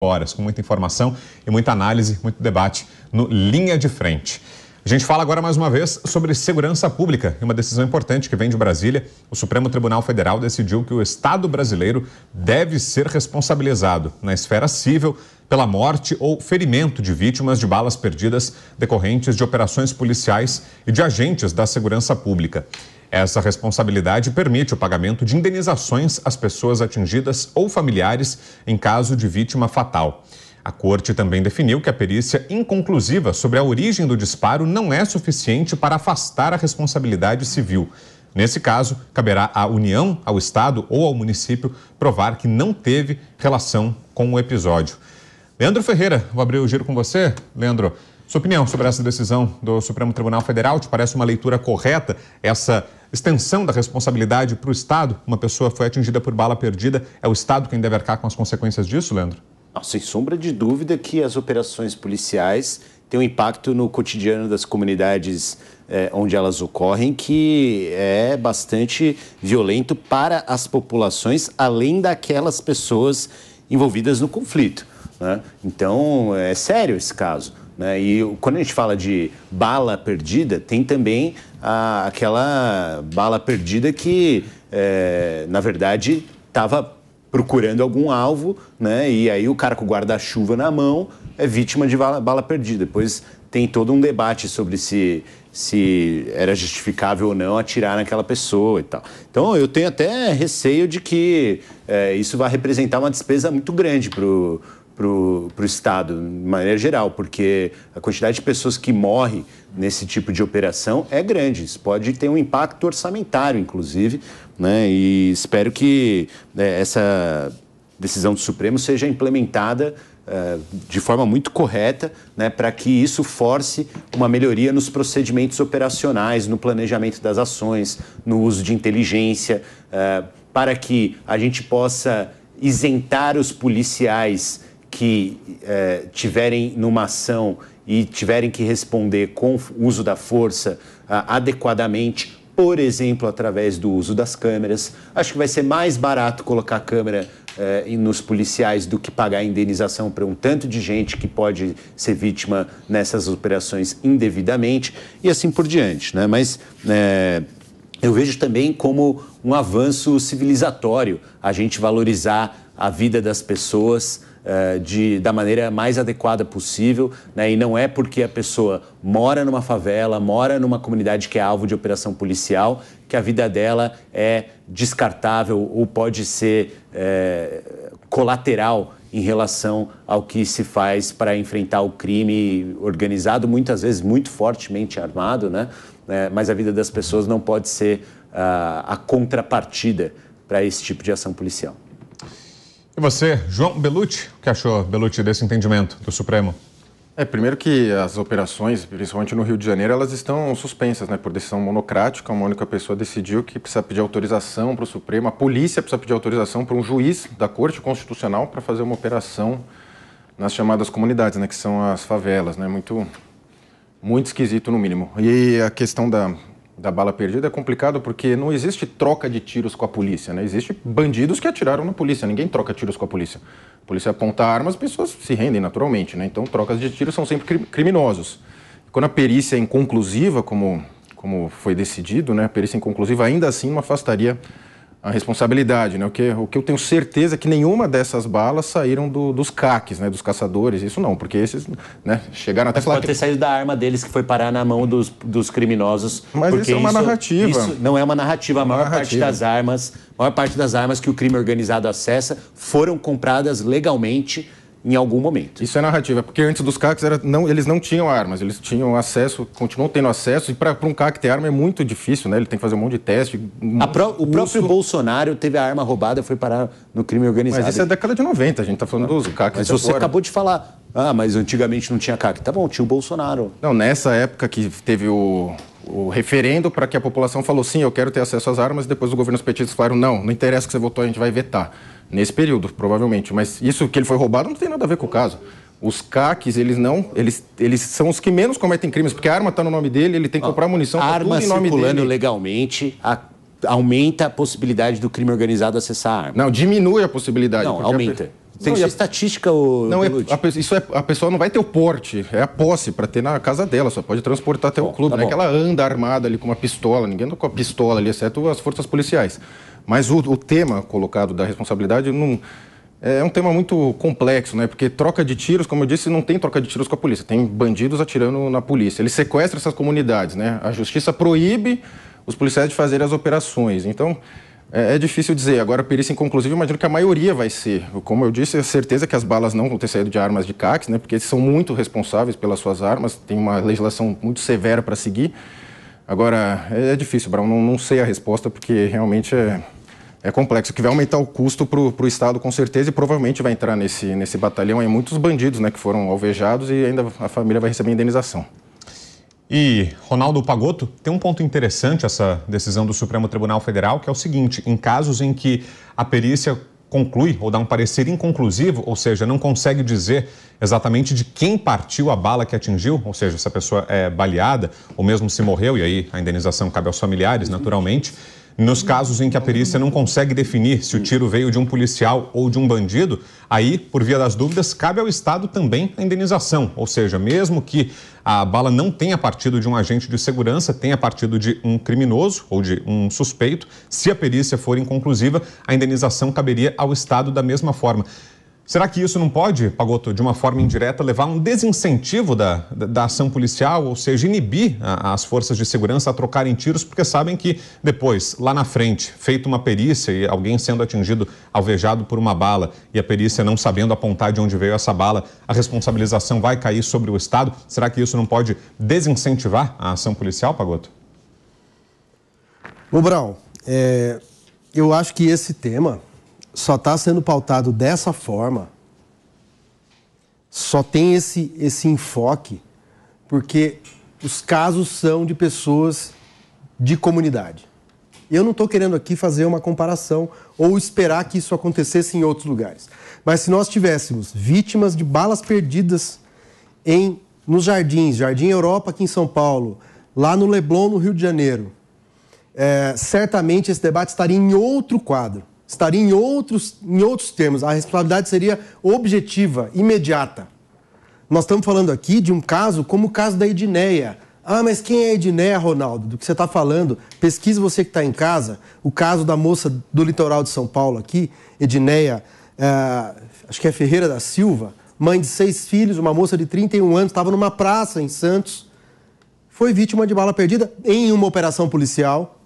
horas, com muita informação e muita análise, muito debate no Linha de Frente. A gente fala agora mais uma vez sobre segurança pública e uma decisão importante que vem de Brasília. O Supremo Tribunal Federal decidiu que o Estado brasileiro deve ser responsabilizado na esfera civil pela morte ou ferimento de vítimas de balas perdidas decorrentes de operações policiais e de agentes da segurança pública. Essa responsabilidade permite o pagamento de indenizações às pessoas atingidas ou familiares em caso de vítima fatal. A Corte também definiu que a perícia inconclusiva sobre a origem do disparo não é suficiente para afastar a responsabilidade civil. Nesse caso, caberá à União, ao Estado ou ao município provar que não teve relação com o episódio. Leandro Ferreira, vou abrir o giro com você. Leandro, sua opinião sobre essa decisão do Supremo Tribunal Federal? Te parece uma leitura correta essa extensão da responsabilidade para o Estado? Uma pessoa foi atingida por bala perdida, é o Estado quem deve arcar com as consequências disso, Leandro? Não, sem sombra de dúvida que as operações policiais têm um impacto no cotidiano das comunidades onde elas ocorrem, que é bastante violento para as populações, além daquelas pessoas envolvidas no conflito, né? Então, é sério esse caso, né? E quando a gente fala de bala perdida, tem também aquela bala perdida que, na verdade, estava procurando algum alvo, né? E aí o cara com o guarda-chuva na mão é vítima de bala perdida. Depois tem todo um debate sobre se era justificável ou não atirar naquela pessoa e tal. Então eu tenho até receio de que isso vai representar uma despesa muito grande para o Estado, de maneira geral, porque a quantidade de pessoas que morrem nesse tipo de operação é grande. Isso pode ter um impacto orçamentário, inclusive, né? E espero que essa decisão do Supremo seja implementada de forma muito correta, né, para que isso force uma melhoria nos procedimentos operacionais, no planejamento das ações, no uso de inteligência, para que a gente possa isentar os policiais que tiverem numa ação e tiverem que responder com o uso da força adequadamente, por exemplo, através do uso das câmeras. Acho que vai ser mais barato colocar a câmera nos policiais do que pagar a indenização para um tanto de gente que pode ser vítima nessas operações indevidamente e assim por diante, né? Mas eu vejo também como um avanço civilizatório a gente valorizar a vida das pessoas da maneira mais adequada possível, né? E não é porque a pessoa mora numa favela, mora numa comunidade que é alvo de operação policial, que a vida dela é descartável ou pode ser colateral em relação ao que se faz para enfrentar o crime organizado, muitas vezes muito fortemente armado, né? Mas a vida das pessoas não pode ser a contrapartida para esse tipo de ação policial. E você, João Bellucci, o que achou, Bellucci, desse entendimento do Supremo? Primeiro que as operações, principalmente no Rio de Janeiro, elas estão suspensas, né, por decisão monocrática. Uma única pessoa decidiu que precisa pedir autorização para o Supremo. A polícia precisa pedir autorização para um juiz da Corte Constitucional para fazer uma operação nas chamadas comunidades, né, que são as favelas, né, muito esquisito no mínimo. E a questão da bala perdida é complicado porque não existe troca de tiros com a polícia, né? Existem bandidos que atiraram na polícia, ninguém troca tiros com a polícia. A polícia aponta armas, as pessoas se rendem naturalmente, né? Então trocas de tiros são sempre criminosos. Quando a perícia é inconclusiva, como foi decidido, né? A perícia inconclusiva ainda assim não afastaria a responsabilidade, né? O que eu tenho certeza é que nenhuma dessas balas saíram dos CACs, né? Dos caçadores, isso não, porque esses, né, chegaram até... Mas pode ter saído da arma deles que foi parar na mão dos criminosos. Mas porque isso é uma narrativa. Isso não é uma narrativa. A maior parte das armas que o crime organizado acessa foram compradas legalmente em algum momento. Isso é narrativa, porque antes dos CACs eles não tinham armas, eles tinham acesso, continuam tendo acesso, e para um CAC ter arma é muito difícil, né? Ele tem que fazer um monte de teste. O próprio Bolsonaro teve a arma roubada e foi parar no crime organizado. Mas isso é década de 90, a gente está falando dos CACs. Mas você acabou de falar, mas antigamente não tinha CAC. Tá bom, tinha o Bolsonaro. Não, nessa época que teve o referendo para que a população falou sim, eu quero ter acesso às armas, e depois os governos petistas falaram não interessa que você votou, a gente vai vetar. Nesse período, provavelmente. Mas isso que ele foi roubado não tem nada a ver com o caso. Os CACs, eles são os que menos cometem crimes, porque a arma está no nome dele, ele tem que comprar munição para tudo em nome dele. Arma circulando legalmente, aumenta a possibilidade do crime organizado acessar a arma. Não, diminui a possibilidade. Não, aumenta. Tem estatística, o a pessoa não vai ter o porte, é a posse para ter na casa dela, só pode transportar até o clube, não é que ela anda armada ali com uma pistola, ninguém anda com a pistola ali, exceto as forças policiais. Mas o tema colocado da responsabilidade é um tema muito complexo, né? Porque troca de tiros, como eu disse, não tem troca de tiros com a polícia, tem bandidos atirando na polícia. Ele sequestra essas comunidades, né? A justiça proíbe os policiais de fazerem as operações. Então, é difícil dizer. Agora, a perícia inconclusiva, imagino que a maioria vai ser. Como eu disse, a certeza que as balas não vão ter saído de armas de CACs, né? Porque eles são muito responsáveis pelas suas armas, tem uma legislação muito severa para seguir. Agora, é difícil, Brown, não sei a resposta, porque realmente é complexo, que vai aumentar o custo para o Estado, com certeza, e provavelmente vai entrar nesse batalhão aí muitos bandidos, né, que foram alvejados, e ainda a família vai receber indenização. E, Ronaldo Pagotto, tem um ponto interessante essa decisão do Supremo Tribunal Federal, que é o seguinte: em casos em que a perícia conclui ou dá um parecer inconclusivo, ou seja, não consegue dizer exatamente de quem partiu a bala que atingiu, ou seja, se a pessoa é baleada ou mesmo se morreu, e aí a indenização cabe aos familiares, naturalmente. Nos casos em que a perícia não consegue definir se o tiro veio de um policial ou de um bandido, aí, por via das dúvidas, cabe ao Estado também a indenização. Ou seja, mesmo que a bala não tenha partido de um agente de segurança, tenha partido de um criminoso ou de um suspeito, se a perícia for inconclusiva, a indenização caberia ao Estado da mesma forma. Será que isso não pode, Pagotto, de uma forma indireta, levar a um desincentivo da ação policial, ou seja, inibir as forças de segurança a trocarem tiros, porque sabem que depois, lá na frente, feita uma perícia e alguém sendo atingido, alvejado por uma bala, e a perícia não sabendo apontar de onde veio essa bala, a responsabilização vai cair sobre o Estado? Será que isso não pode desincentivar a ação policial, Pagotto? Ô, Brown, eu acho que esse tema só está sendo pautado dessa forma, só tem esse enfoque, porque os casos são de pessoas de comunidade. Eu não estou querendo aqui fazer uma comparação ou esperar que isso acontecesse em outros lugares. Mas se nós tivéssemos vítimas de balas perdidas nos Jardins, Jardim Europa aqui em São Paulo, lá no Leblon, no Rio de Janeiro, certamente esse debate estaria em outro quadro. Estaria em outros termos. A responsabilidade seria objetiva, imediata. Nós estamos falando aqui de um caso como o caso da Edneia. Ah, mas quem é a Edneia, Ronaldo? Do que você está falando? Pesquise você que está em casa. O caso da moça do litoral de São Paulo aqui, Edneia, acho que é Ferreira da Silva, mãe de 6 filhos, uma moça de 31 anos, estava numa praça em Santos, foi vítima de bala perdida em uma operação policial,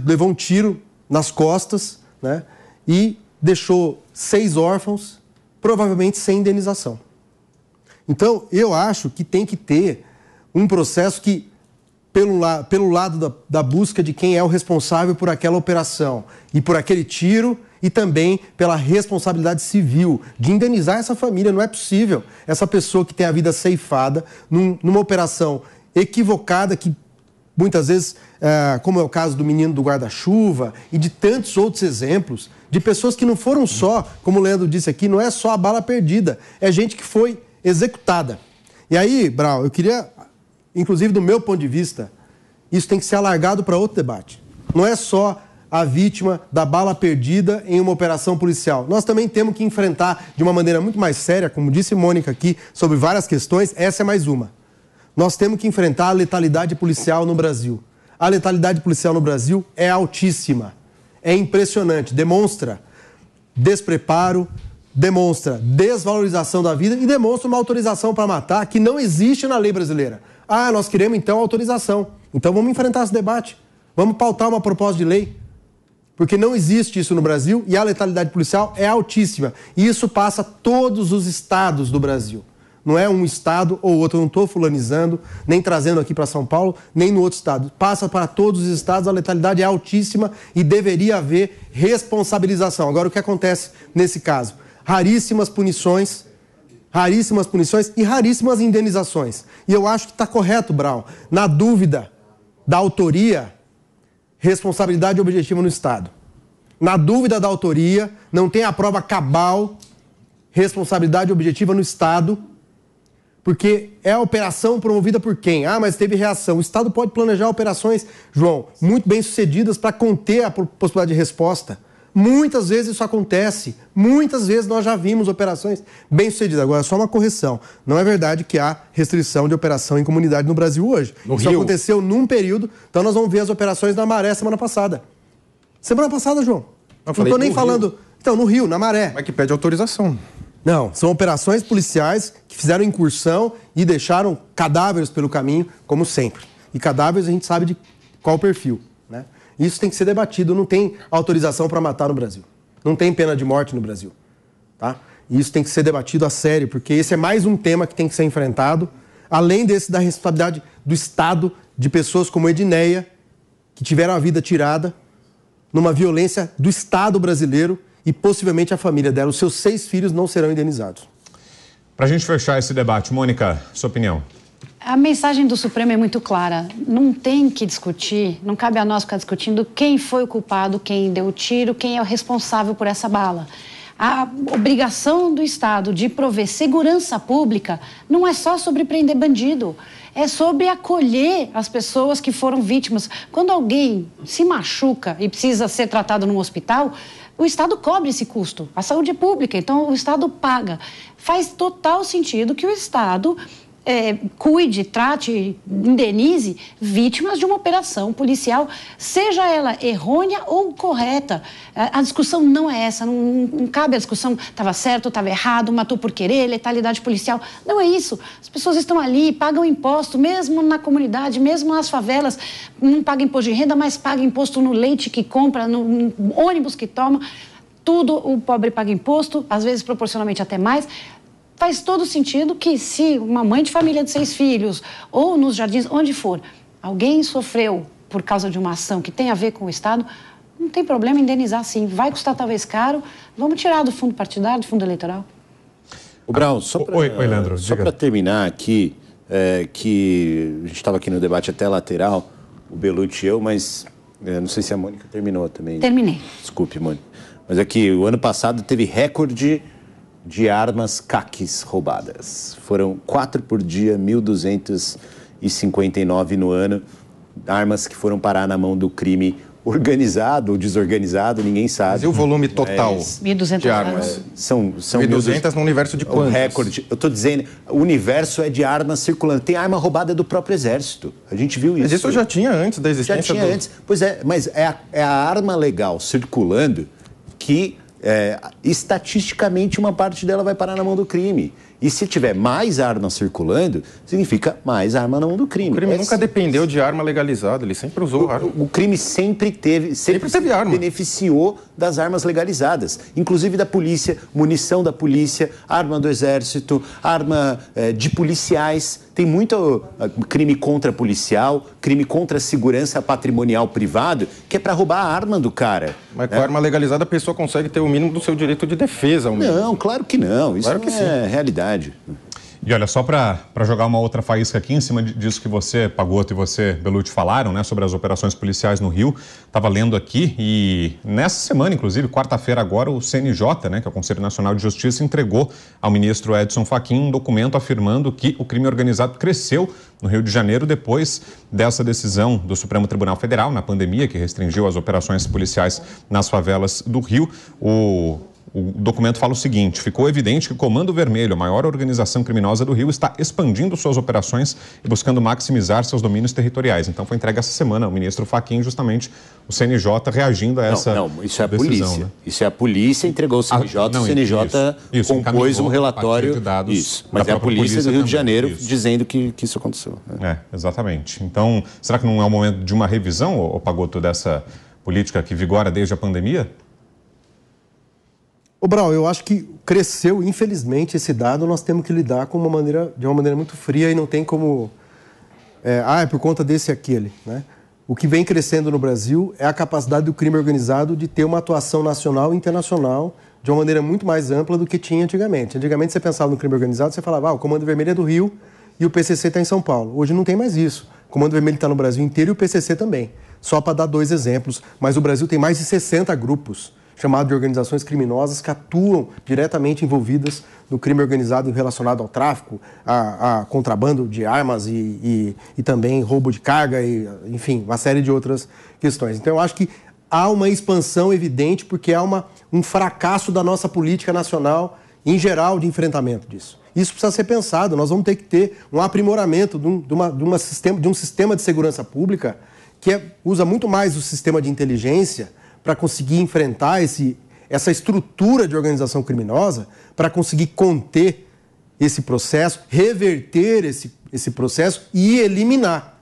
levou um tiro nas costas, né? E deixou 6 órfãos, provavelmente sem indenização. Então, eu acho que tem que ter um processo que, pelo lado da busca de quem é o responsável por aquela operação e por aquele tiro, e também pela responsabilidade civil de indenizar essa família. Não é possível essa pessoa que tem a vida ceifada numa operação equivocada que muitas vezes, como é o caso do menino do guarda-chuva e de tantos outros exemplos, de pessoas que não foram só, como o Leandro disse aqui, não é só a bala perdida, é gente que foi executada. E aí, Brown, eu queria, inclusive do meu ponto de vista, isso tem que ser alargado para outro debate. Não é só a vítima da bala perdida em uma operação policial. Nós também temos que enfrentar de uma maneira muito mais séria, como disse Mônica aqui, sobre várias questões, essa é mais uma. Nós temos que enfrentar a letalidade policial no Brasil. A letalidade policial no Brasil é altíssima, é impressionante, demonstra despreparo, demonstra desvalorização da vida e demonstra uma autorização para matar que não existe na lei brasileira. Ah, nós queremos então autorização. Então vamos enfrentar esse debate, vamos pautar uma proposta de lei, porque não existe isso no Brasil e a letalidade policial é altíssima. E isso passa todos os estados do Brasil. Não é um estado ou outro, eu não estou fulanizando, nem trazendo aqui para São Paulo, nem no outro estado. Passa para todos os estados, a letalidade é altíssima e deveria haver responsabilização. Agora, o que acontece nesse caso? Raríssimas punições e raríssimas indenizações. E eu acho que está correto, Brown. Na dúvida da autoria, responsabilidade objetiva no Estado. Na dúvida da autoria, não tem a prova cabal, responsabilidade objetiva no Estado, porque é a operação promovida por quem? Ah, mas teve reação. O Estado pode planejar operações, João, muito bem sucedidas para conter a possibilidade de resposta. Muitas vezes isso acontece. Muitas vezes nós já vimos operações bem-sucedidas. Agora, só uma correção. Não é verdade que há restrição de operação em comunidade no Brasil hoje. Isso aconteceu num período. Então, nós vamos ver as operações na Maré semana passada. Semana passada, João. Não estou nem falando... Então, no Rio, na Maré. Mas que pede autorização. Não, são operações policiais que fizeram incursão e deixaram cadáveres pelo caminho, como sempre. E cadáveres a gente sabe de qual perfil, né? Isso tem que ser debatido, não tem autorização para matar no Brasil. Não tem pena de morte no Brasil, tá? E isso tem que ser debatido a sério, porque esse é mais um tema que tem que ser enfrentado, além desse da responsabilidade do Estado, de pessoas como Edneia, que tiveram a vida tirada numa violência do Estado brasileiro e possivelmente a família dela. Os seus 6 filhos não serão indenizados. Para a gente fechar esse debate, Mônica, sua opinião? A mensagem do Supremo é muito clara. Não tem que discutir, não cabe a nós ficar discutindo quem foi o culpado, quem deu o tiro, quem é o responsável por essa bala. A obrigação do Estado de prover segurança pública não é só sobre prender bandido, é sobre acolher as pessoas que foram vítimas. Quando alguém se machuca e precisa ser tratado num hospital, o Estado cobre esse custo. A saúde é pública, então o Estado paga. Faz total sentido que o Estado cuide, trate, indenize vítimas de uma operação policial, seja ela errônea ou correta. A discussão não é essa, não cabe a discussão estava certo, estava errado, matou por querer, letalidade policial. Não é isso. As pessoas estão ali, pagam imposto, mesmo na comunidade, mesmo nas favelas, não pagam imposto de renda, mas pagam imposto no leite que compra, no ônibus que toma. Tudo o pobre paga imposto, às vezes proporcionalmente até mais. Faz todo sentido que se uma mãe de família de 6 filhos ou nos jardins, onde for, alguém sofreu por causa de uma ação que tem a ver com o Estado, não tem problema indenizar sim. Vai custar talvez caro, vamos tirar do fundo partidário, do fundo eleitoral. O Brown, só para terminar aqui, que a gente estava aqui no debate até lateral, o Belucci e eu, mas não sei se a Mônica terminou também. Terminei. Desculpe, Mônica. Mas aqui, o ano passado teve recorde de armas caques roubadas. Foram 4 por dia, 1.259 no ano. Armas que foram parar na mão do crime organizado ou desorganizado, ninguém sabe. Mas e o volume total 1.200 de armas? São 1.200 no universo de quantos? O recorde. Eu estou dizendo, o universo é de armas circulando. Tem arma roubada do próprio Exército. A gente viu isso. Mas isso já tinha antes da existência antes. Pois é, mas é a arma legal circulando que... estatisticamente uma parte dela vai parar na mão do crime. E se tiver mais armas circulando, significa mais arma na mão do crime. O crime nunca dependeu de arma legalizada, ele sempre usou arma. O crime sempre teve arma. Beneficiou das armas legalizadas, inclusive da polícia, munição da polícia, arma do Exército, arma de policiais. Tem muito crime contra policial, crime contra a segurança patrimonial privado, que é para roubar a arma do cara. Mas com a arma legalizada a pessoa consegue ter o mínimo do seu direito de defesa. Não, claro que não. Isso claro que não é realidade. E olha, só para jogar uma outra faísca aqui em cima disso que você, Pagotto, e você, Belucci, falaram, né, sobre as operações policiais no Rio, estava lendo aqui e nessa semana, inclusive, quarta-feira agora, o CNJ, né, que é o Conselho Nacional de Justiça, entregou ao ministro Edson Fachin um documento afirmando que o crime organizado cresceu no Rio de Janeiro depois dessa decisão do Supremo Tribunal Federal, na pandemia, que restringiu as operações policiais nas favelas do Rio. O documento fala o seguinte: ficou evidente que o Comando Vermelho, a maior organização criminosa do Rio, está expandindo suas operações e buscando maximizar seus domínios territoriais. Então foi entregue essa semana ao ministro Fachin, justamente o CNJ reagindo a essa decisão. Não, isso é a polícia. Né? Isso é a polícia, entregou ao CNJ, o CNJ isso, compôs um relatório. De dados isso, mas é a polícia do Rio de Janeiro dizendo que isso aconteceu. Exatamente. Então, será que não é o momento de uma revisão, Pagotto, dessa política que vigora desde a pandemia? Ô, Brown, eu acho que cresceu, infelizmente, esse dado, nós temos que lidar de uma maneira muito fria e não tem como... é por conta desse e aquele, né? O que vem crescendo no Brasil é a capacidade do crime organizado de ter uma atuação nacional e internacional de uma maneira muito mais ampla do que tinha antigamente. Antigamente, você pensava no crime organizado, você falava, o Comando Vermelho é do Rio e o PCC está em São Paulo. Hoje não tem mais isso. O Comando Vermelho está no Brasil inteiro e o PCC também. Só para dar 2 exemplos, mas o Brasil tem mais de 60 grupos chamado de organizações criminosas que atuam diretamente envolvidas no crime organizado relacionado ao tráfico, a contrabando de armas e também roubo de carga, enfim, uma série de outras questões. Então, eu acho que há uma expansão evidente porque há um fracasso da nossa política nacional em geral de enfrentamento disso. Isso precisa ser pensado, nós vamos ter que ter um aprimoramento de um sistema de segurança pública que usa muito mais o sistema de inteligência para conseguir enfrentar essa estrutura de organização criminosa, para conseguir conter esse processo, reverter esse processo e eliminar.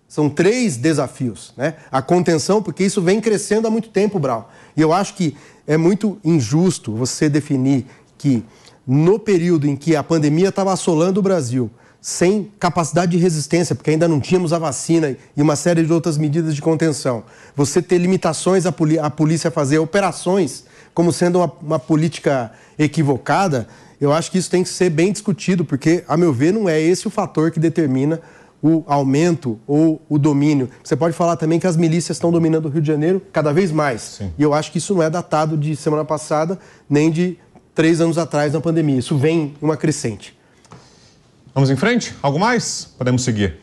São 3 desafios, né? A contenção, porque isso vem crescendo há muito tempo, Brau. E eu acho que é muito injusto você definir que no período em que a pandemia estava assolando o Brasil, sem capacidade de resistência, porque ainda não tínhamos a vacina e uma série de outras medidas de contenção, você ter limitações à polícia fazer operações como sendo uma política equivocada, eu acho que isso tem que ser bem discutido, porque, a meu ver, não é esse o fator que determina o aumento ou o domínio. Você pode falar também que as milícias estão dominando o Rio de Janeiro cada vez mais. Sim. E eu acho que isso não é datado de semana passada, nem de 3 anos atrás na pandemia. Isso vem uma crescente. Vamos em frente? Algo mais? Podemos seguir.